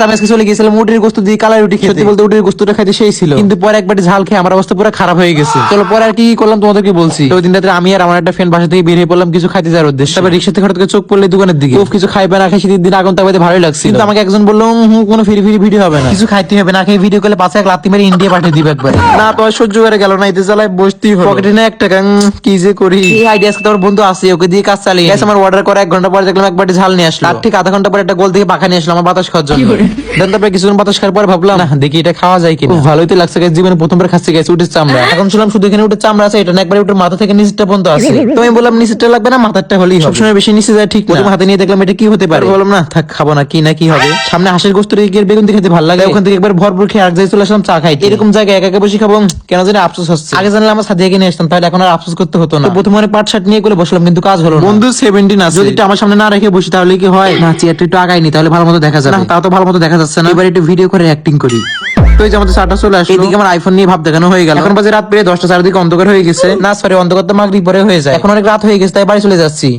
আমি আজকে চলে গেছিলাম উটের গোস্ত দিয়ে কালাই রুটি খেতে। সত্যি বলতে উটের গোস্তটা খাইতে সেই ছিল, কিন্তু পরে একবার ঝাল খেয়ে আমার অবস্থা পুরো খারাপ হয়ে গেছে। চলো পরে আর কি করলাম তোমাদেরকে বলছি। তো ওই দিন রাতে আমি আর আমার একটা ফ্রেন্ড বাসা থেকে বেরিয়ে পড়লাম কিছু খাইতে যাওয়ার উদ্দেশ্যে। তারপর রিক্সা থেকে হঠাৎ করে চোখ পড়লে দোকানের দিকে। কিছু খাইবে না খাই শীতের দিন আগুন তাপাইতে ভালোই লাগছে, কিন্তু আমাকে একজন বললো কোনো ফিরি ফিরি ভিডিও হবে না, কিছু খাইতে হবে না খেয়ে ভিডিও করলে পাশে এক লাত্তি মেরে ইন্ডিয়া পাঠিয়ে দিবে একবার। না তো আর সহ্য করে গেল না, এতে জ্বালায় বসতেই হলো। পকেটে না 1 টাকা, কি যে করি। এই আইডিয়া আজকে তোমার বন্ধু আছে, ওকে দিয়ে কাজ চালিয়ে আমার অর্ডার করে 1 ঘন্টা পরে দেখলাম একবারটি ঝাল নিয়ে আসলো। আর ঠিক আধা ঘন্টা পরে একটা গোল থেকে পাখা নিয়ে আসলো আমার বাতাস খাওয়ার জন্য। দেন তারপরে কিছুক্ষণ বাতাস খাওয়ার পর ভাবলাম না দেখি এটা খাওয়া যায় কিনা। ভালোই তো লাগছে, জীবনে প্রথমবার খাচ্ছি গেছে উঠের চামড়া। এখন শুনলাম শুধু এখানে উঠে চামড়া আছে, এটা না একবার উঠে মাথা থেকে নিচেরটা পর্যন্ত আছে। তো আমি বললাম নিচেরটা লাগবে না, মাথারটা হলেই হবে। সবসময় বেশি নিচে যায় ঠিক না। হাতে নিয়ে দেখলাম এটা কি হতে পারে, বললাম না থাক খাবো না, কি না কি হবে। সামনে হাঁসের গোস্ত রেখে বেগুন দিয়ে খেতে ভালো লাগে, ওখান থেকে একবার ভরপুর খেয়ে আর যাই চলে আসলাম চা খাই। এরকম জায়গায় একা একা বসে খাবো কেন জানি আফসোস হচ্ছে। আগে জানলে আমার সাথে কিনে আসতাম, তাহলে এখন আর আফসোস করতে হতো না। প্রথমে অনেক পাট শার্ট নিয়ে করে বসলাম, কিন্তু কাজ হলো না। বন্ধু 17 আছে, যদি আমার সামনে না রেখে বসি তাহলে কি হয়? না চেয়ারটা একটু আগাইনি, তাহলে ভালো মতো দেখা যাবে। না তাও তো ভালো মতো দেখা যাচ্ছে না। এবার একটু ভিডিও করে অ্যাক্টিং করি। তো এই যে আমাদের চারটা চলে আসলো, এদিকে আমার আইফোন নিয়ে ভাব দেখানো হয়ে গেল। এখন বাজে রাত পেরে 10টা, চারিদিকে অন্ধকার হয়ে গেছে। না সরি, অন্ধকার তো মাগরিব পরে হয়ে যায়। এখন অনেক রাত হয়ে গেছে, তাই বাড়ি চলে যাচ্ছি।